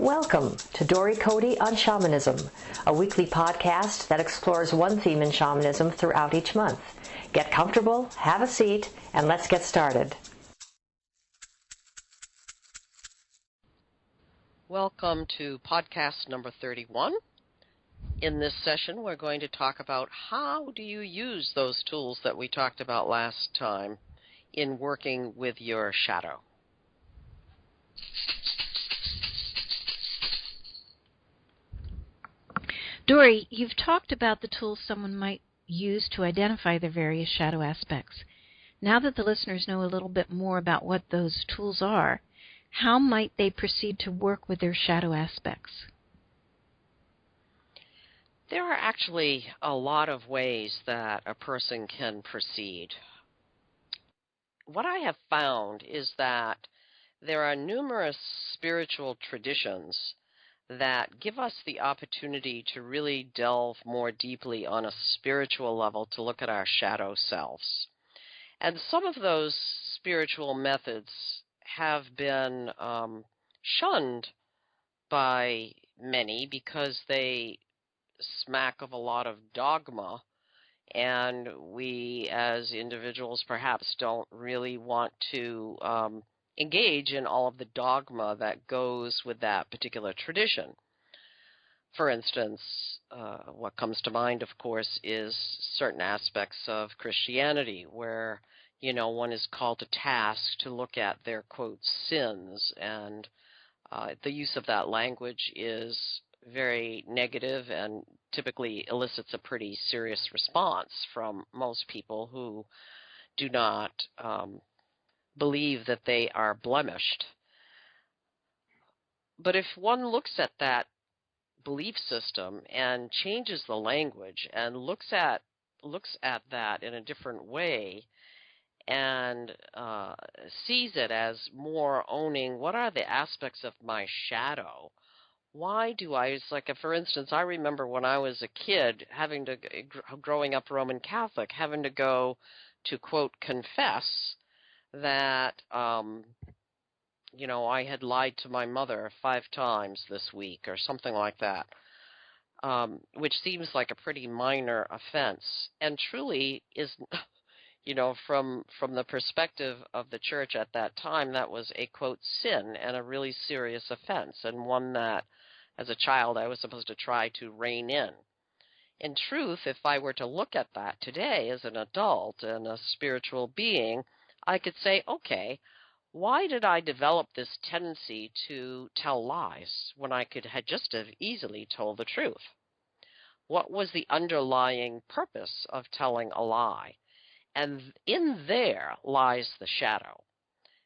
Welcome to Dory Cote on Shamanism, a weekly podcast that explores one theme in shamanism throughout each month. Get comfortable, have a seat, and let's get started. Welcome to podcast number 31. In this session, we're going to talk about how do you use those tools that we talked about last time in working with your shadow. Dory, you've talked about the tools someone might use to identify their various shadow aspects. Now that the listeners know a little bit more about what those tools are, how might they proceed to work with their shadow aspects? There are actually a lot of ways that a person can proceed. What I have found is that there are numerous spiritual traditions that give us the opportunity to really delve more deeply on a spiritual level to look at our shadow selves. And some of those spiritual methods have been shunned by many because they smack of a lot of dogma, and we as individuals perhaps don't really want to engage in all of the dogma that goes with that particular tradition. For instance, what comes to mind, of course, is certain aspects of Christianity where, one is called to task to look at their, quote, sins, and the use of that language is very negative and typically elicits a pretty serious response from most people who do not believe that they are blemished. But if one looks at that belief system and changes the language and looks at that in a different way and sees it as more owning what are the aspects of my shadow. Why do it's like, for instance, I remember when I was a kid growing up Roman Catholic, having to go to, quote, confess that, I had lied to my mother 5 times this week or something like that, which seems like a pretty minor offense and truly is, from the perspective of the church at that time, that was a, quote, sin and a really serious offense, and one that, as a child, I was supposed to try to rein in. In truth, if I were to look at that today as an adult and a spiritual being, I could say, okay, why did I develop this tendency to tell lies when I could have just have easily told the truth? What was the underlying purpose of telling a lie? And in there lies the shadow.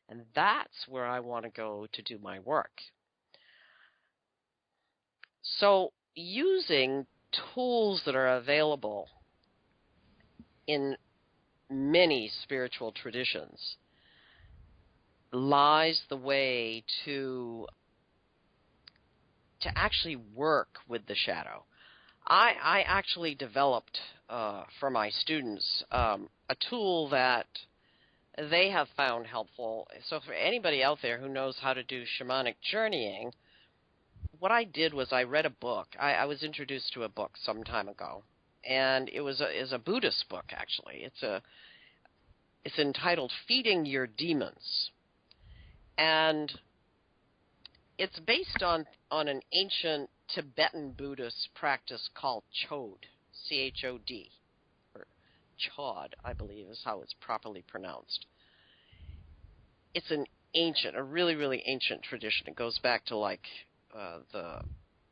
And that's where I want to go to do my work. So using tools that are available in many spiritual traditions lies the way to actually work with the shadow. I actually developed for my students a tool that they have found helpful. So for anybody out there who knows how to do shamanic journeying, what I did was I read a book. I was introduced to a book some time ago, and it was a Buddhist book, actually. It's entitled Feeding Your Demons. And it's based on an ancient Tibetan Buddhist practice called Chod, C-H-O-D, or Chod, I believe is how it's properly pronounced. It's a really, really ancient tradition. It goes back to the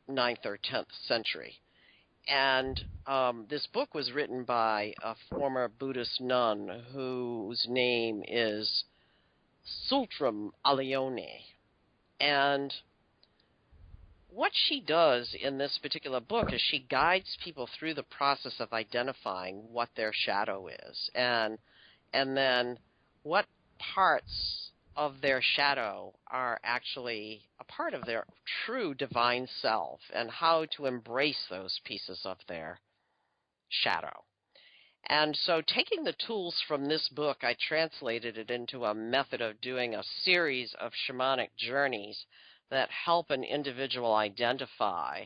9th or 10th century. And this book was written by a former Buddhist nun whose name is Sultram Alione. And what she does in this particular book is she guides people through the process of identifying what their shadow is and then what parts of their shadow are actually a part of their true divine self and how to embrace those pieces of their shadow. And so taking the tools from this book, I translated it into a method of doing a series of shamanic journeys that help an individual identify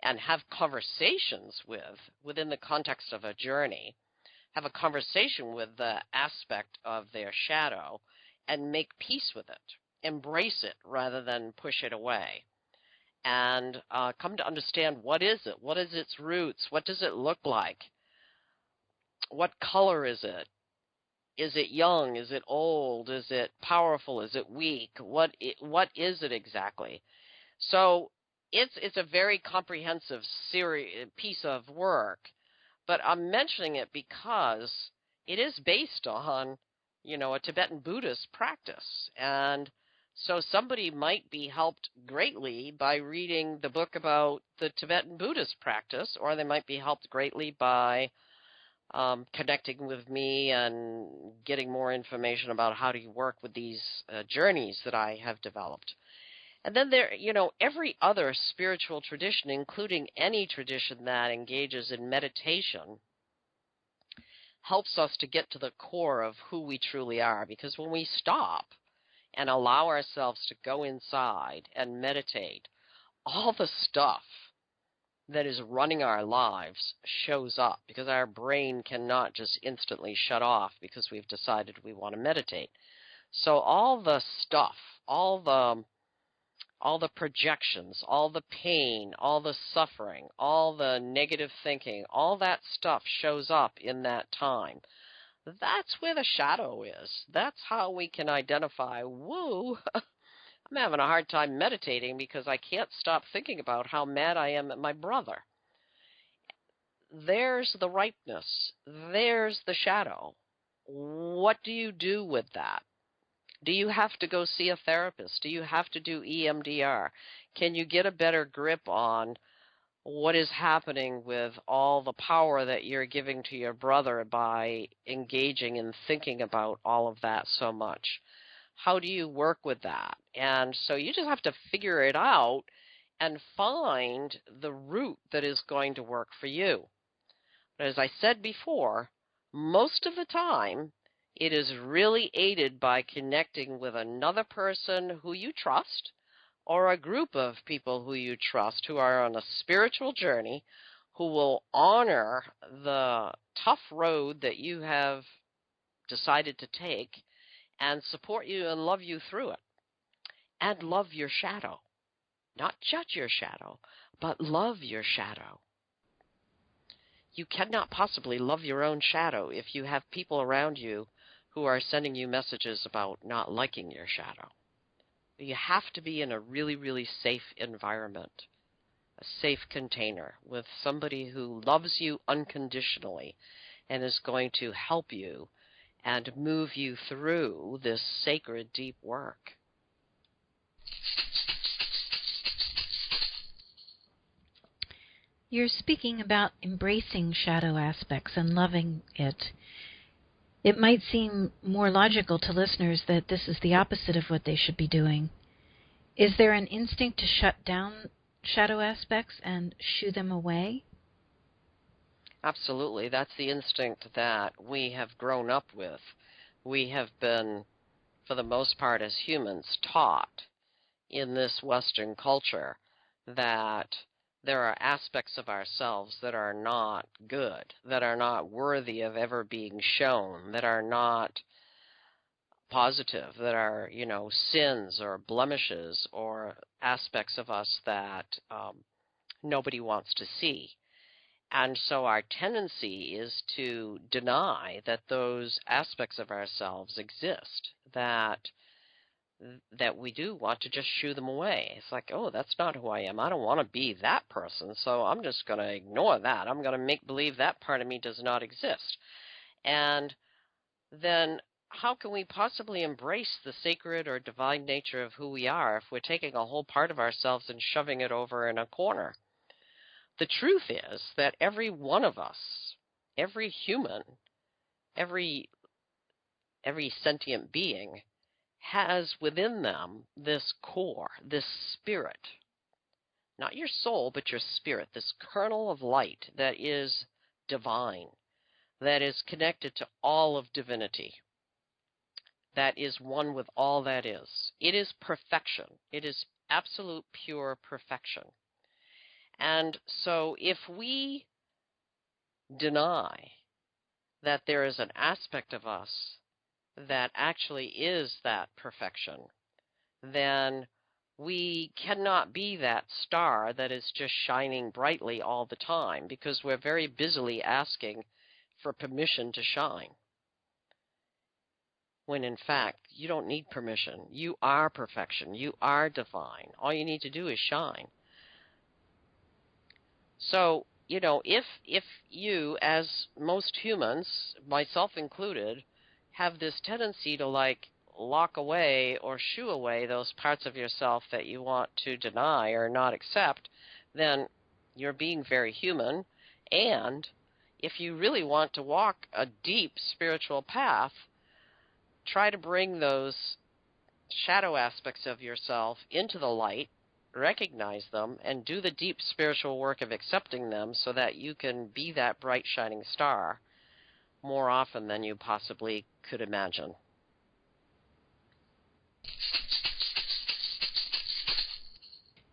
and have conversations within the context of a journey, have a conversation with the aspect of their shadow and make peace with it, embrace it rather than push it away, and come to understand what is it, what is its roots, what does it look like, what color is it? Is it young? Is it old? Is it powerful? Is it weak? What is it exactly? So it's a very comprehensive piece of work, but I'm mentioning it because it is based on, a Tibetan Buddhist practice. And so somebody might be helped greatly by reading the book about the Tibetan Buddhist practice, or they might be helped greatly by connecting with me and getting more information about how to work with these journeys that I have developed. And then every other spiritual tradition, including any tradition that engages in meditation, helps us to get to the core of who we truly are. Because when we stop and allow ourselves to go inside and meditate, all the stuff that is running our lives shows up, because our brain cannot just instantly shut off because we've decided we want to meditate. So all the stuff, all the projections, all the pain, all the suffering, all the negative thinking, all that stuff shows up in that time. That's where the shadow is. That's how we can identify, whoa, I'm having a hard time meditating because I can't stop thinking about how mad I am at my brother. There's the ripeness. There's the shadow. What do you do with that? Do you have to go see a therapist? Do you have to do EMDR? Can you get a better grip on what is happening with all the power that you're giving to your brother by engaging and thinking about all of that so much? How do you work with that? And so you just have to figure it out and find the route that is going to work for you. But as I said before, most of the time, it is really aided by connecting with another person who you trust, or a group of people who you trust who are on a spiritual journey, who will honor the tough road that you have decided to take and support you and love you through it. And love your shadow. Not judge your shadow, but love your shadow. You cannot possibly love your own shadow if you have people around you who are sending you messages about not liking your shadow. You have to be in a really, really safe environment, a safe container with somebody who loves you unconditionally and is going to help you and move you through this sacred, deep work. You're speaking about embracing shadow aspects and loving it. It might seem more logical to listeners that this is the opposite of what they should be doing. Is there an instinct to shut down shadow aspects and shoo them away? Absolutely. That's the instinct that we have grown up with. We have been, for the most part as humans, taught in this Western culture that there are aspects of ourselves that are not good, that are not worthy of ever being shown, that are not positive, that are, sins or blemishes or aspects of us that nobody wants to see. And so our tendency is to deny that those aspects of ourselves exist, that we do want to just shoo them away. It's like, oh, that's not who I am. I don't want to be that person, so I'm just going to ignore that. I'm going to make believe that part of me does not exist. And then how can we possibly embrace the sacred or divine nature of who we are if we're taking a whole part of ourselves and shoving it over in a corner? The truth is that every one of us, every human, every sentient being has within them this core, this spirit, not your soul, but your spirit, this kernel of light that is divine, that is connected to all of divinity, that is one with all that is. It is perfection. It is absolute pure perfection. And so if we deny that there is an aspect of us that actually is that perfection, then we cannot be that star that is just shining brightly all the time, because we're very busily asking for permission to shine. When in fact, you don't need permission. You are perfection. You are divine. All you need to do is shine. So, if you, as most humans, myself included, have this tendency to lock away or shoo away those parts of yourself that you want to deny or not accept, then you're being very human. And if you really want to walk a deep spiritual path, try to bring those shadow aspects of yourself into the light, recognize them, and do the deep spiritual work of accepting them so that you can be that bright shining star more often than you possibly could imagine.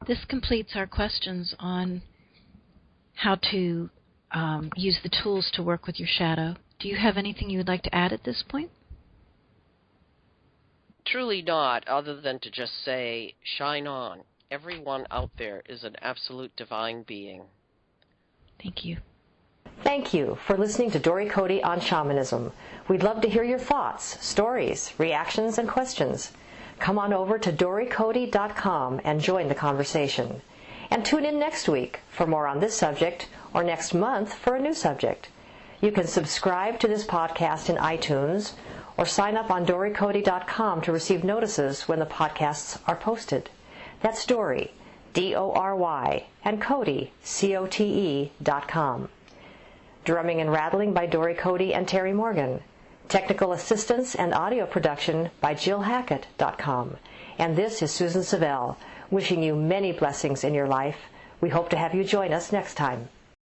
This completes our questions on how to use the tools to work with your shadow. Do you have anything you would like to add at this point? Truly not, other than to just say, shine on. Everyone out there is an absolute divine being. Thank you. Thank you for listening to Dory Cote on Shamanism. We'd love to hear your thoughts, stories, reactions, and questions. Come on over to dorycote.com and join the conversation. And tune in next week for more on this subject, or next month for a new subject. You can subscribe to this podcast in iTunes or sign up on dorycote.com to receive notices when the podcasts are posted. That's Dory, D-O-R-Y, and Cote, C-O-T-E.com. Drumming and rattling by Dory Cote and Terry Morgan. Technical assistance and audio production by JillHackett.com. And this is Susan Savelle, wishing you many blessings in your life. We hope to have you join us next time.